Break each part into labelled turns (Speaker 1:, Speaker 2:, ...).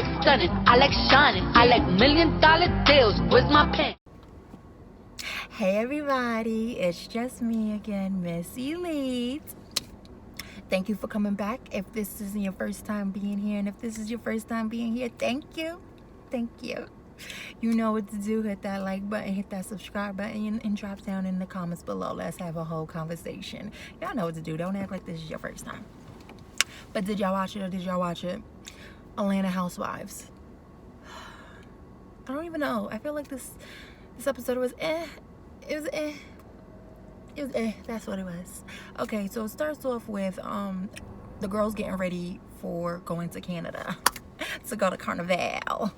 Speaker 1: like stunning, I like shining, I like $1,000,000 deals. Where's my pen?
Speaker 2: Hey everybody, it's just me again, Miss Elite. Thank you for coming back. If this isn't your first time being here, and if this is your first time being here, thank you. Thank you. You know what to do. Hit that like button, hit that subscribe button, and drop down in the comments below. Let's have a whole conversation. Y'all know what to do. Don't act like this is your first time. But did y'all watch it or did y'all watch it? Atlanta Housewives. I don't even know. I feel like this episode was It was that's what it was. Okay, so it starts off with the girls getting ready for going to Canada to go to Carnival.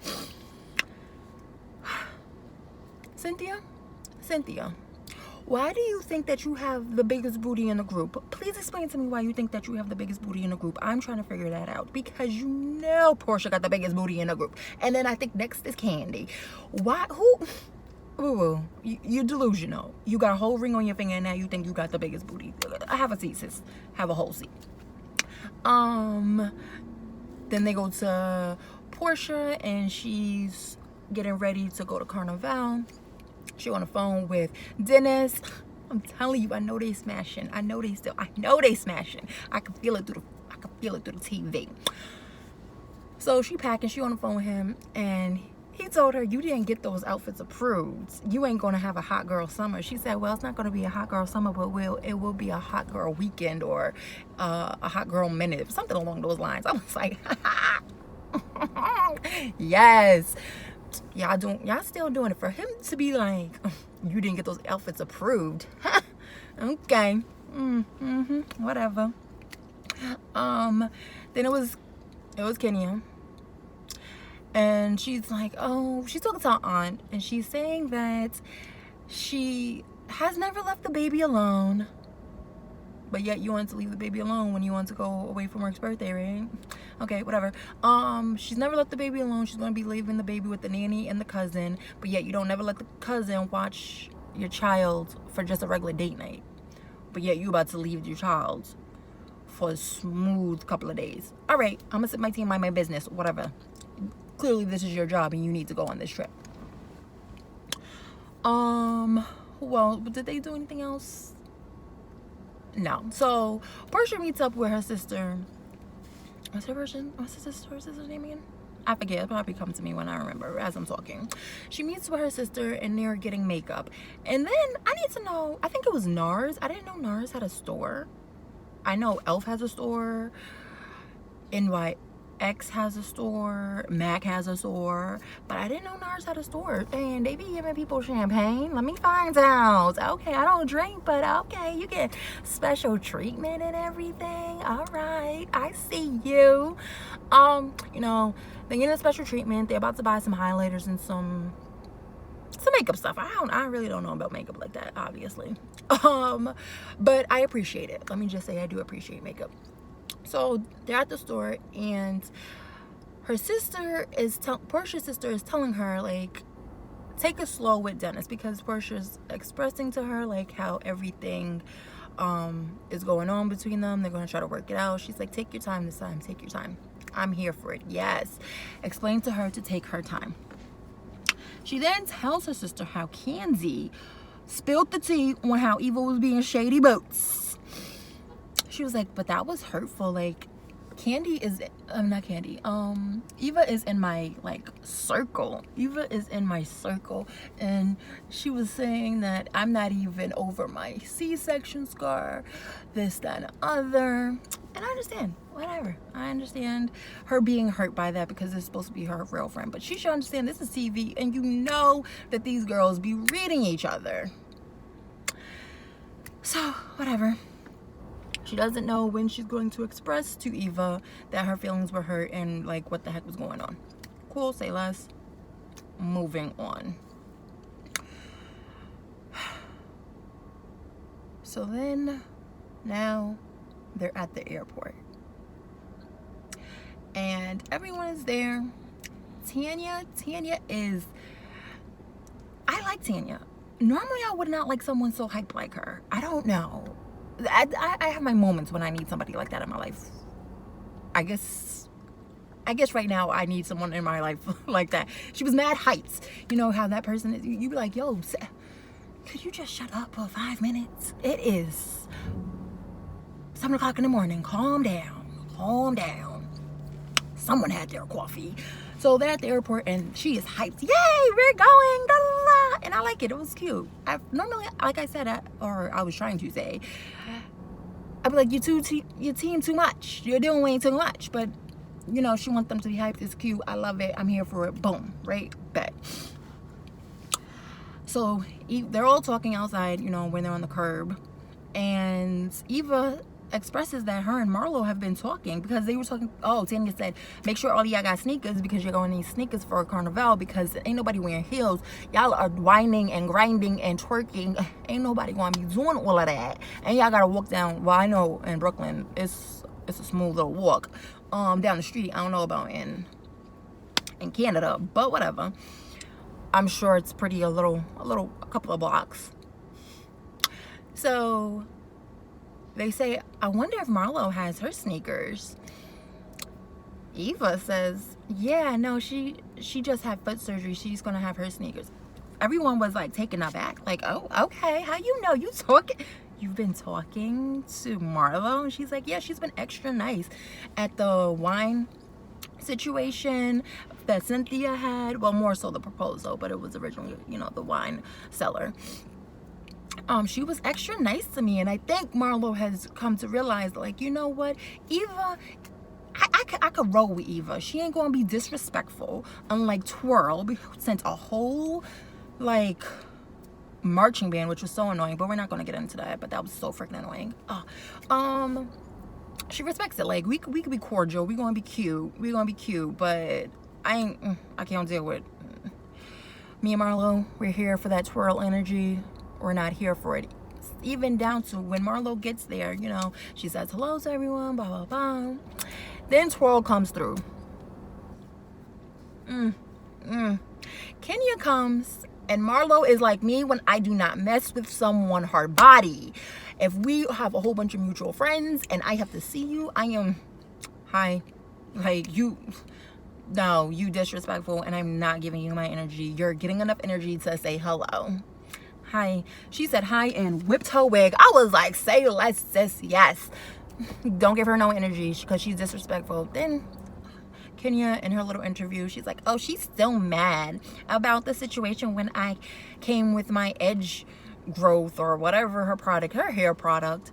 Speaker 2: Cynthia, why do you think that you have the biggest booty in the group? Please explain to me why you think that you have the biggest booty in the group. I'm trying to figure that out, because you know Portia got the biggest booty in the group, and then I think next is Candy. Why? Who? Ooh, you're delusional. You got a whole ring on your finger and now you think you got the biggest booty. Have a seat, sis. Have a whole seat. Then they go to Portia and she's getting ready to go to Carnival. She on the phone with Dennis. I'm telling you, I know they smashing. I know they smashing. I can feel it through the TV. So she packing, she on the phone with him, and he told her, you didn't get those outfits approved. You ain't gonna have a hot girl summer. She said, well, it's not gonna be a hot girl summer, but it will be a hot girl weekend, or a hot girl minute, something along those lines. I was like, yes. Y'all still doing it. For him to be like, you didn't get those outfits approved. Okay. Whatever. Then it was Kenya. And she's like, oh, she's talking to her aunt, and she's saying that she has never left the baby alone. But yet you want to leave the baby alone when you want to go away from Rick's birthday, right? Okay, whatever. She's never left the baby alone. She's going to be leaving the baby with the nanny and the cousin. But yet you don't never let the cousin watch your child for just a regular date night. But yet you about to leave your child for a smooth couple of days. All right, I'm going to sit my team, mind my business, whatever. Clearly this is your job and you need to go on this trip. Well, did they do anything else? No. So Portia meets up with her sister. What's her sister's name again? I forget. It'll probably come to me when I remember as I'm talking. She meets with her sister and they're getting makeup. And then I need to know, I think it was NARS. I didn't know NARS had a store. I know ELF has a store. NYX has a store. MAC has a store. But I didn't know NARS had a store. And they be giving people champagne. Let me find out. Okay, I don't drink, but okay, you get special treatment and everything. All right, I see you. You know, they're getting a special treatment. They're about to buy some highlighters and some makeup stuff. I really don't know about makeup like that, obviously. But I appreciate it. Let me just say I do appreciate makeup. So they're at the store, and her sister Portia's sister is telling her, like, take it slow with Dennis, because Portia's expressing to her like how everything is going on between them. They're going to try to work it out. She's like, take your time this time. Take your time. I'm here for it. Yes. Explain to her to take her time. She then tells her sister how Candy spilled the tea on how Eva was being shady boots. She was like, but that was hurtful. Like, Eva is in my, like, circle. Eva is in my circle. And she was saying that I'm not even over my C-section scar, this, that, and the other. And I understand. Whatever. I understand her being hurt by that, because it's supposed to be her real friend. But she should understand this is TV, and you know that these girls be reading each other. So, whatever. She doesn't know when she's going to express to Eva that her feelings were hurt and, like, what the heck was going on. Cool, say less. Moving on. So then, now they're at the airport. And everyone is there. Tanya is... I like Tanya. Normally, I would not like someone so hyped like her. I don't know. I have my moments when I need somebody like that in my life. I guess I guess right now I need someone in my life like that. She was mad heights. You know how that person is. You be like, yo, could you just shut up for 5 minutes? It is 7 o'clock in the morning. Calm down. Calm down. Someone had their coffee. So they're at the airport and she is hyped. Yay, we're going. Da, da, da. And I like it. It was cute. Normally, like I said, or I was trying to say, I'd be like, you team too much. You're doing way too much. But, you know, she wants them to be hyped. It's cute. I love it. I'm here for it. Boom. Right? Bet. So they're all talking outside, you know, when they're on the curb. And Eva expresses that her and Marlo have been talking because they were talking. Oh, Tanya said, make sure all of y'all got sneakers because you're going to need sneakers for a carnival because ain't nobody wearing heels. Y'all are whining and grinding and twerking. Ain't nobody going to be doing all of that. And y'all got to walk down. Well, I know in Brooklyn, it's a smooth little walk down the street. I don't know about in Canada, but whatever. I'm sure it's pretty a couple of blocks. So they say, I wonder if Marlo has her sneakers. Eva says, yeah, no, she just had foot surgery. She's gonna have her sneakers. Everyone was like taken aback, like, oh, okay, how you know? You've been talking to Marlo? And she's like, yeah, she's been extra nice at the wine situation that Cynthia had. Well, more so the proposal, but it was originally, you know, the wine cellar. She was extra nice to me, and I think Marlo has come to realize, like, you know what, Eva, I could roll with Eva. She ain't gonna be disrespectful. Unlike Twirl, we sent a whole like marching band, which was so annoying, but we're not gonna get into that. But that was so freaking annoying. She respects it. Like we could be cordial. We gonna be cute. But I can't deal with me and Marlo. We're here for that Twirl energy. We're not here for it. Even down to when Marlo gets there, you know, she says hello to everyone, blah, blah, blah. Then Twirl comes through. Kenya comes, and Marlo is like me when I do not mess with someone hard body. If we have a whole bunch of mutual friends and I have to see you, I am, hi, like you disrespectful, and I'm not giving you my energy. You're getting enough energy to say hello. Hi. She said hi and whipped her wig. I was like, say less, sis, yes. Don't give her no energy because she's disrespectful. Then Kenya, in her little interview, she's like, oh, she's still mad about the situation when I came with my edge growth or whatever her hair product.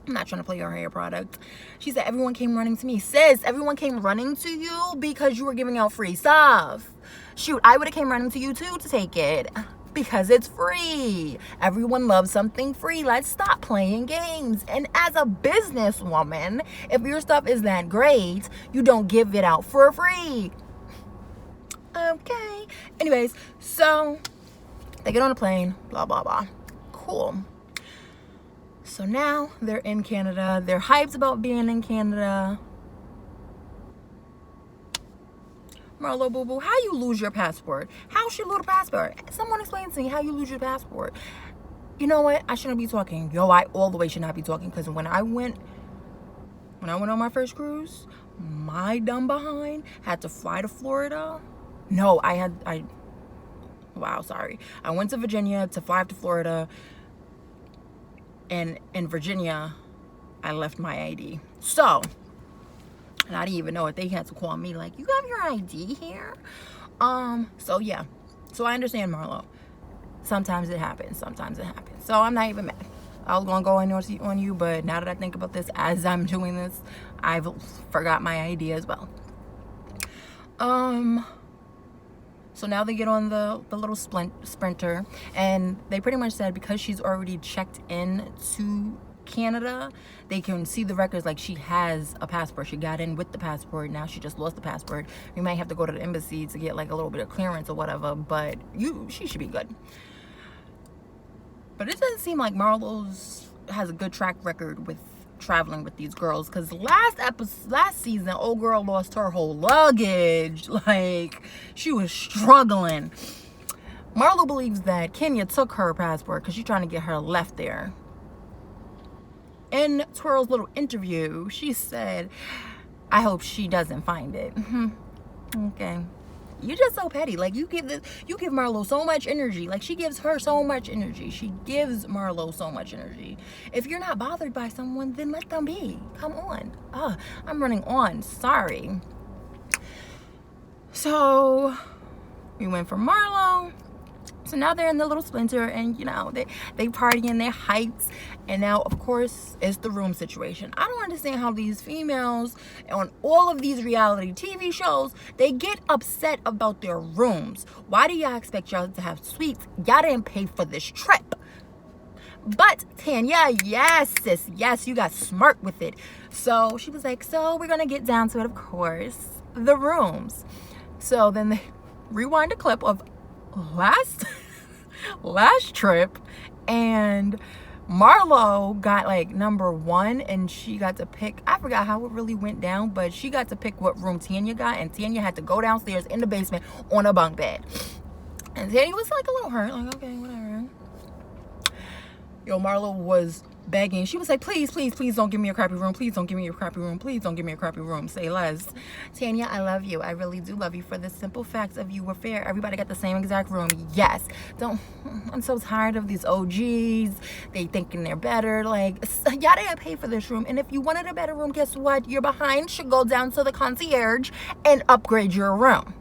Speaker 2: I'm not trying to play her hair product. She said everyone came running to me. Sis, everyone came running to you because you were giving out free stuff. Shoot, I would have came running to you too to take it. Because it's free. Everyone loves something free. Let's stop playing games. And as a businesswoman, if your stuff is that great, you don't give it out for free. Okay. Anyways, so they get on a plane, blah, blah, blah. Cool. So now they're in Canada. They're hyped about being in Canada. Marlo boo boo, how you lose your passport? How she lose a passport? Someone explain to me how you lose your passport. You know what? I shouldn't be talking. Yo, I all the way should not be talking because when I went on my first cruise, my dumb behind had to fly to Florida. No, I went to Virginia to fly to Florida, and in Virginia, I left my ID. So. And I didn't even know it. They had to call me like, you have your ID here? So yeah. So I understand Marlo. Sometimes it happens. So I'm not even mad. I was gonna go on you, but now that I think about this as I'm doing this, I've forgot my ID as well. So now they get on the little sprinter, and they pretty much said because she's already checked in to Canada, they can see the records like she has a passport. She got in with the passport. Now she just lost the passport. We might have to go to the embassy to get like a little bit of clearance or whatever, but she should be good. But it doesn't seem like Marlo's has a good track record with traveling with these girls, because last season, old girl lost her whole luggage. Like, she was struggling. Marlo believes that Kenya took her passport because she's trying to get her left there. In Twirl's little interview, she said, I hope she doesn't find it. Okay. You're just so petty. Like, you give Marlo so much energy. Like, she gives her so much energy. She gives Marlo so much energy. If you're not bothered by someone, then let them be. Come on. I'm running on. Sorry. So we went for Marlo. So now they're in the little splinter, and you know, they partying, they're hyped, and now of course it's the room situation. I don't understand how these females on all of these reality TV shows, they get upset about their rooms. Why do y'all expect y'all to have suites? Y'all didn't pay for this trip. But Tanya, yes sis, yes, you got smart with it. So she was like, so we're gonna get down to it, of course, the rooms. So then they rewind a clip of last trip, and Marlo got like number 1, and she got to pick, I forgot how it really went down, but she got to pick what room Tanya got, and Tanya had to go downstairs in the basement on a bunk bed. And Tanya was like a little hurt, like, okay, whatever. Yo, Marlo was begging. She was like, please, please, please don't give me a crappy room. Please don't give me a crappy room. Please don't give me a crappy room. Say less. Tanya, I love you. I really do love you for the simple fact of you were fair. Everybody got the same exact room. Yes. I'm so tired of these OGs. They thinking they're better. Like, y'all didn't pay for this room. And if you wanted a better room, guess what? You're behind should go down to the concierge and upgrade your room.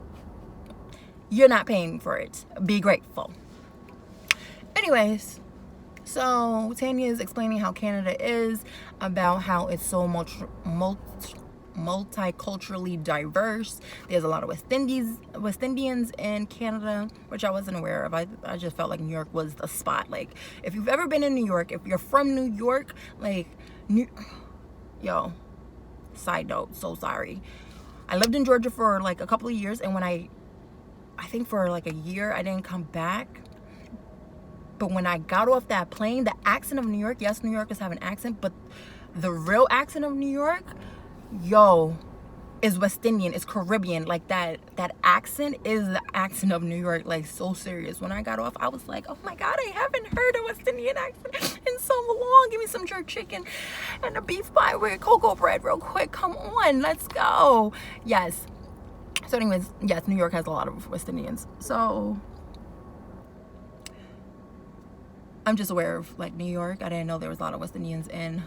Speaker 2: You're not paying for it. Be grateful. Anyways. So Tanya is explaining how Canada is, about how it's so multiculturally diverse. There's a lot of West Indians in Canada, which I wasn't aware of. I just felt like New York was the spot. Like, if you've ever been in New York, if you're from New York, like, yo, side note, so sorry. I lived in Georgia for like a couple of years, and when I think for like a year, I didn't come back. But when I got off that plane, the accent of New York, yes, New Yorkers have an accent, but the real accent of New York, yo, is West Indian, is Caribbean. Like, that accent is the accent of New York, like, so serious. When I got off, I was like, oh my God, I haven't heard a West Indian accent in so long. Give me some jerk chicken and a beef pie with cocoa bread real quick. Come on, let's go. Yes. So anyways, yes, New York has a lot of West Indians. So I'm just aware of like New York. I didn't know there was a lot of West Indians in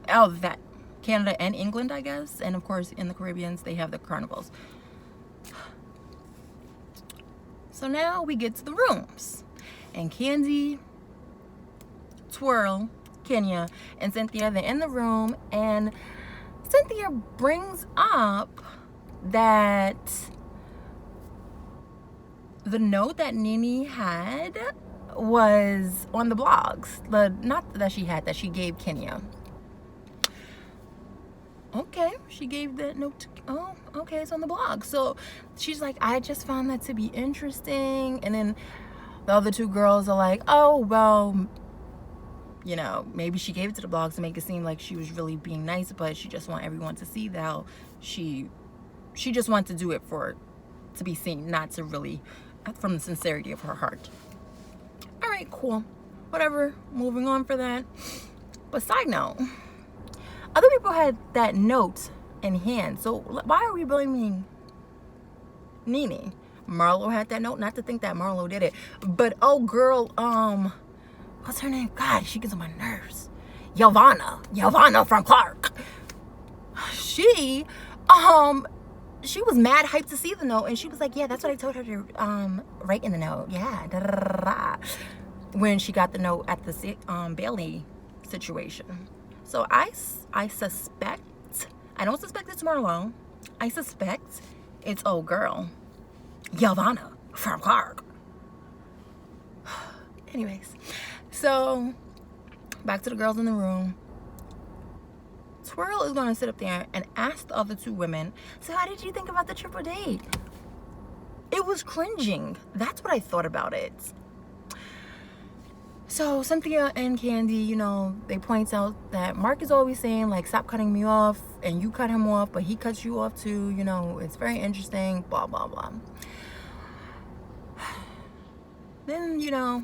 Speaker 2: that Canada and England, I guess. And of course in the Caribbeans they have the carnivals. So now we get to the rooms, and Candy, Twirl, Kenya, and Cynthia, they're in the room, and Cynthia brings up that the note that Nene had was on the blogs. Not that she had, that she gave Kenya. Okay, she gave that note. Oh, okay, it's on the blog. So she's like, I just found that to be interesting. And then the other two girls are like, oh, well, you know, maybe she gave it to the blogs to make it seem like she was really being nice, but she just want everyone to see that she just wanted to do it to be seen, not to really from the sincerity of her heart. All right, cool, whatever, moving on for that. But side note, other people had that note in hand, so why are we blaming Nene? Marlo had that note. Not to think that Marlo did it, but oh girl, what's her name? God, she gets on my nerves. Yelvana from Clark. She was mad hyped to see the note, and she was like, yeah, that's what I told her to write in the note. Yeah, da, da, da, da. When she got the note at the Bailey situation. So I suspect, I don't suspect it's Marlo, I suspect it's old girl Yelvana from Clark. Anyways, so back to the girls in the room. Twirl is going to sit up there and ask the other two women, so how did you think about the triple date? It was cringing. That's what I thought about it. So Cynthia and Candy, you know, they point out that Mark is always saying, like, stop cutting me off, and you cut him off, but he cuts you off too. You know, it's very interesting, blah, blah, blah. Then, you know,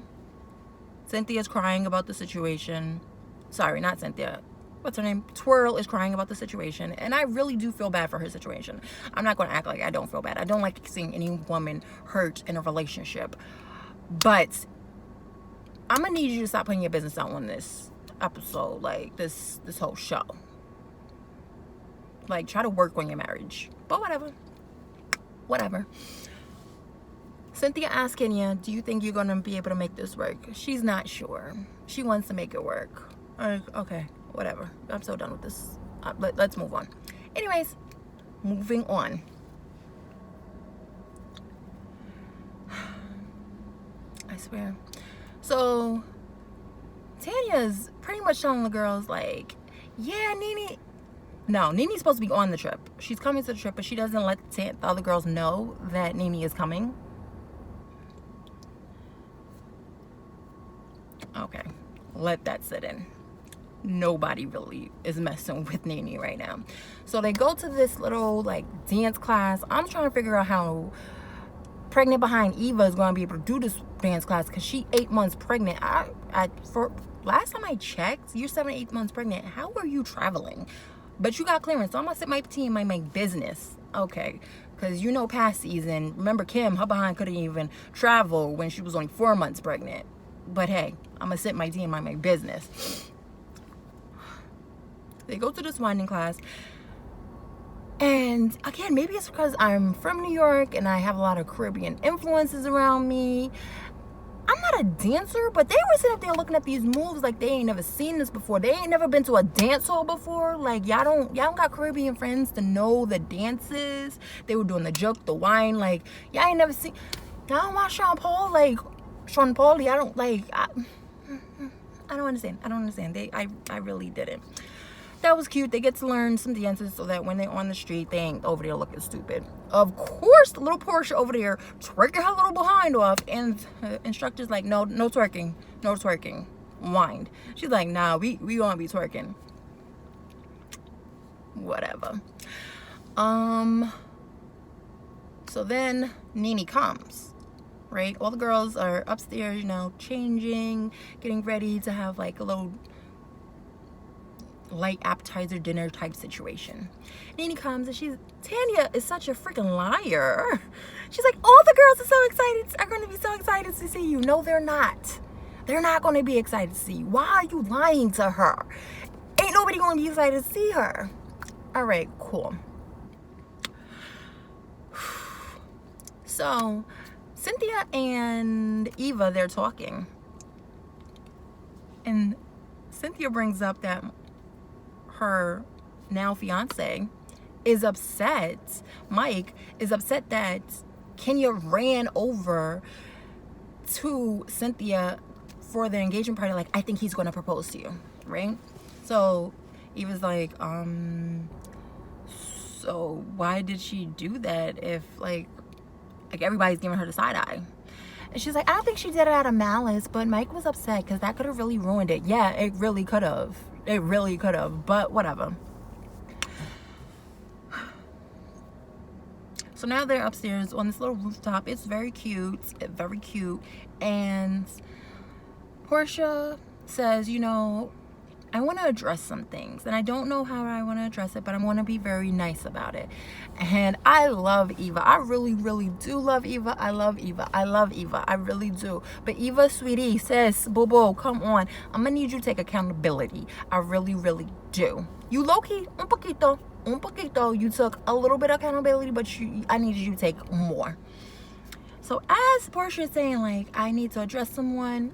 Speaker 2: Cynthia's crying about the situation. Sorry, not Cynthia. what's her name, Twirl, is crying about the situation, and I really do feel bad for her situation. I'm not going to act like I don't feel bad. I don't like seeing any woman hurt in a relationship, but I'm gonna need you to stop putting your business out on this episode, like this whole show. Like, try to work on your marriage, but whatever. Cynthia asked Kenya, do you think you're gonna be able to make this work? She's not sure. She wants to make it work. Okay, whatever. I'm so done with this. Let's move on. Anyways, moving on. I swear. So Tanya's pretty much telling the girls, like, yeah, Nini's supposed to be on the trip. She's coming to the trip, but she doesn't let the other girls know that Nini is coming. Okay, let that sit in. Nobody really is messing with Nini right now. So they go to this little, like, dance class. I'm trying to figure out how pregnant behind Eva is going to be able to do this dance class, because she 8 months pregnant. For last time I checked, you're 7 or 8 months pregnant. How are you traveling? But you got clearance, so I'm gonna sit my team might make business. Okay, because you know, past season, remember Kim, her behind couldn't even travel when she was only 4 months pregnant. But hey, I'm gonna sit my team might make business. They go to this winding class, and again, maybe it's because I'm from New York and I have a lot of Caribbean influences around me. I'm not a dancer, but they were sitting up there looking at these moves like they ain't never seen this before. They ain't never been to a dance hall before. Like, y'all don't got Caribbean friends to know the dances. They were doing the joke, the wine. Like, y'all ain't never seen. Y'all don't watch Sean Paul. Like, Sean Paul, I don't like. I don't understand. I really didn't. That was cute. They get to learn some dances so that when they're on the street, they ain't over there looking stupid. Of course, little Portia over there twerking her little behind off, and the instructor's like, no twerking, wind. She's like, nah, we gonna be twerking. Whatever. So then Nini comes, right? All the girls are upstairs, changing, getting ready to have like a little light appetizer dinner type situation. Nini comes and Tanya is such a freaking liar. She's like, all the girls are going to be so excited to see you. No, they're not. They're not going to be excited to see you. Why are you lying to her? Ain't nobody going to be excited to see her. All right, cool. So Cynthia and Eva, they're talking, and Cynthia brings up that her now fiance is upset. Mike is upset that Kenya ran over to Cynthia for their engagement party. Like, I think he's going to propose to you, right? So Eva's like, so why did she do that if like everybody's giving her the side eye? And she's like, I don't think she did it out of malice, but Mike was upset because that could have really ruined it. Yeah, it really could have. But whatever. So now they're upstairs on this little rooftop. It's very cute. And Portia says, I want to address some things, and I don't know how I want to address it, but I'm going to be very nice about it. And I love Eva. I really, really do love Eva. I love Eva. I really do. But Eva, sweetie, sis, boo-boo, come on. I'm going to need you to take accountability. I really, really do. You low-key, un poquito. You took a little bit of accountability, but I needed you to take more. So as Portia is saying, like, I need to address someone,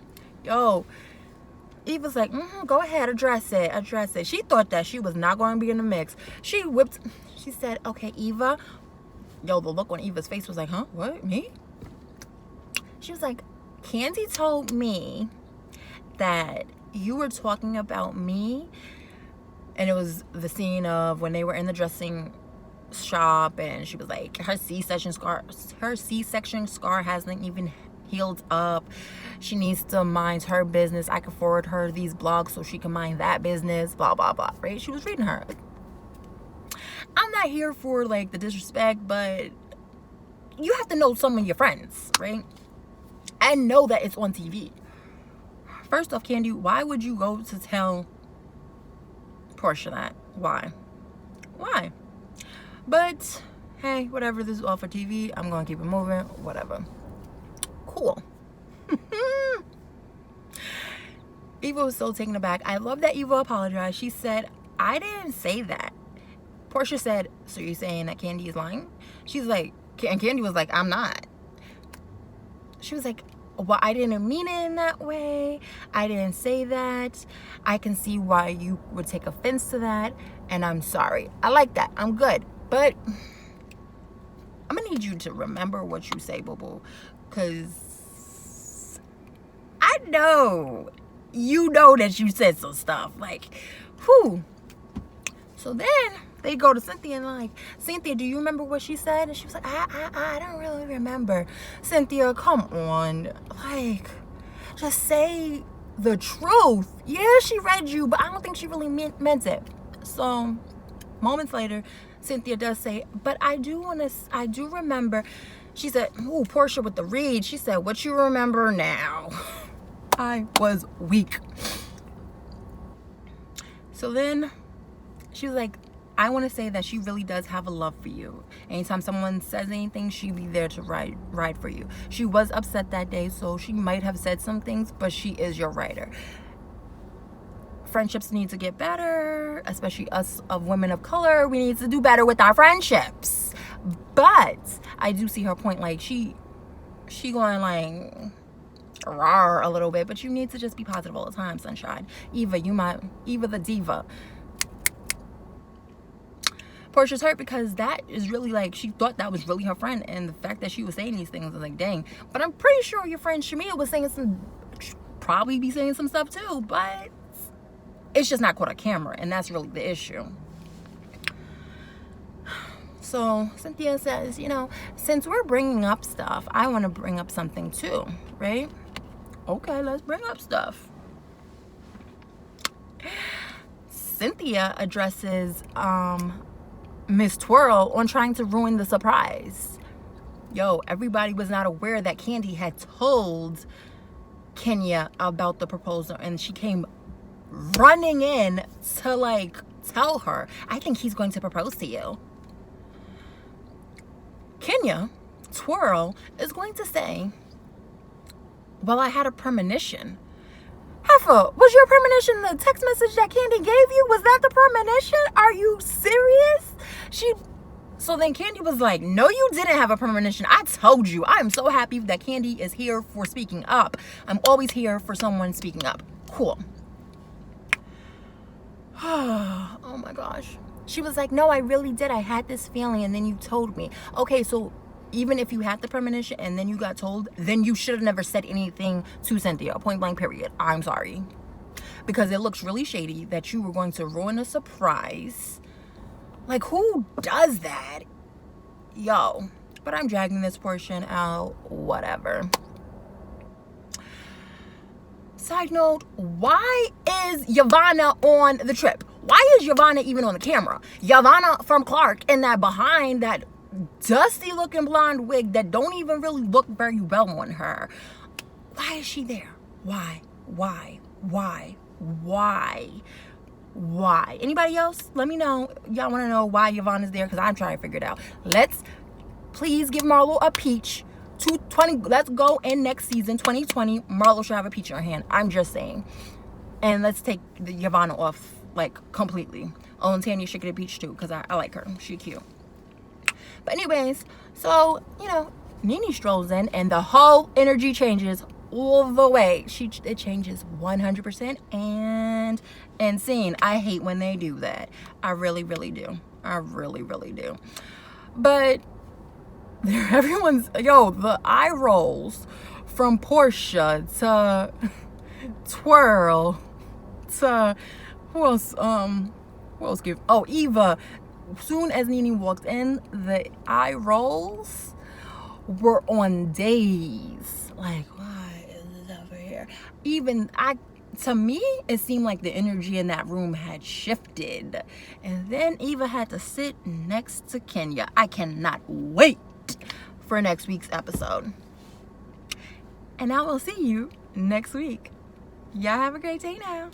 Speaker 2: Eva's like, go ahead, address it. She thought that she was not going to be in the mix. She said, okay, Eva. The look on Eva's face was like, huh? What? Me? She was like, Candy told me that you were talking about me. And it was the scene of when they were in the dressing shop, and she was like, her C-section scar hasn't even healed up. She needs to mind her business. I can forward her these blogs so she can mind that business, blah blah blah, right? She was reading her. I'm not here for like the disrespect, but you have to know some of your friends, right? And know that it's on TV. First off, Candy, why would you go to tell Portia that. Why? Why? But hey, whatever, this is all for TV. I'm gonna keep it moving. Whatever. Cool. Eva was so taken aback. I love that Eva apologized. She said, I didn't say that. Portia said, so you're saying that Candy is lying? She's like, and Candy was like, I'm not. She was like, well, I didn't mean it in that way. I didn't say that. I can see why you would take offense to that. And I'm sorry. I like that. I'm good. But I'm going to need you to remember what you say, boo-boo. Because I know you know that you said some stuff. Like, whew. So then they go to Cynthia and like, Cynthia, do you remember what she said? And she was like, I don't really remember. Cynthia, come on. Like, just say the truth. Yeah, she read you, but I don't think she really meant it. So, moments later, Cynthia does say, but I do remember. She said, ooh, Portia with the read. She said, what you remember now? I was weak. So then she was like, I want to say that she really does have a love for you. Anytime someone says anything, she'd be there to ride for you. She was upset that day, so she might have said some things, but she is your writer. Friendships need to get better, especially us of women of color. We need to do better with our friendships. But I do see her point. Like, she going like rawr a little bit, but you need to just be positive all the time, sunshine. Eva the diva. Portia's hurt because that is really like, she thought that was really her friend, and the fact that she was saying these things was like, dang. But I'm pretty sure your friend Shamia was saying probably be saying some stuff too, but it's just not caught on camera, and that's really the issue. So Cynthia says, you know, since we're bringing up stuff, I want to bring up something too, right? Okay, let's bring up stuff. Cynthia addresses Miss Twirl on trying to ruin the surprise. Yo, everybody was not aware that Candy had told Kenya about the proposal, and she came running in to like tell her, I think he's going to propose to you. Kenya, Twirl, is going to say, well, I had a premonition. Heifer, was your premonition the text message that Candy gave you? Was that the premonition? Are you serious? So then Candy was like, no, you didn't have a premonition. I told you. I am so happy that Candy is here for speaking up. I'm always here for someone speaking up. Cool. Oh my gosh. She was like, no, I really did. I had this feeling, and then you told me. Okay, so even if you had the premonition and then you got told, then you should have never said anything to Cynthia. Point blank, period. I'm sorry. Because it looks really shady that you were going to ruin a surprise. Like, who does that? Yo. But I'm dragging this portion out. Whatever. Side note, why is Yavanna on the trip? Why is Yavanna even on the camera? Yavanna from Clark in that behind that dusty looking blonde wig that don't even really look very well on her. Why is she there? Why? Anybody else? Let me know. Y'all want to know why Yavanna's there, because I'm trying to figure it out. Let's please give Marlo a peach. 220. Let's go in next season 2020. Marlo should have a peach in her hand. I'm just saying. And let's take the Yavanna off like completely. Oh, and Tanya should get a peach too, because I like her. She's cute. But anyways, so, you know, Nene strolls in and the whole energy changes all the way. It changes 100% and scene. I hate when they do that. I really, really do. I really, really do. But everyone's, the eye rolls from Portia to Twirl to who else Eva. Soon as Nene walked in, the eye rolls were on days. Like, why is this over here? To me, it seemed like the energy in that room had shifted. And then Eva had to sit next to Kenya. I cannot wait for next week's episode. And I will see you next week. Y'all have a great day now.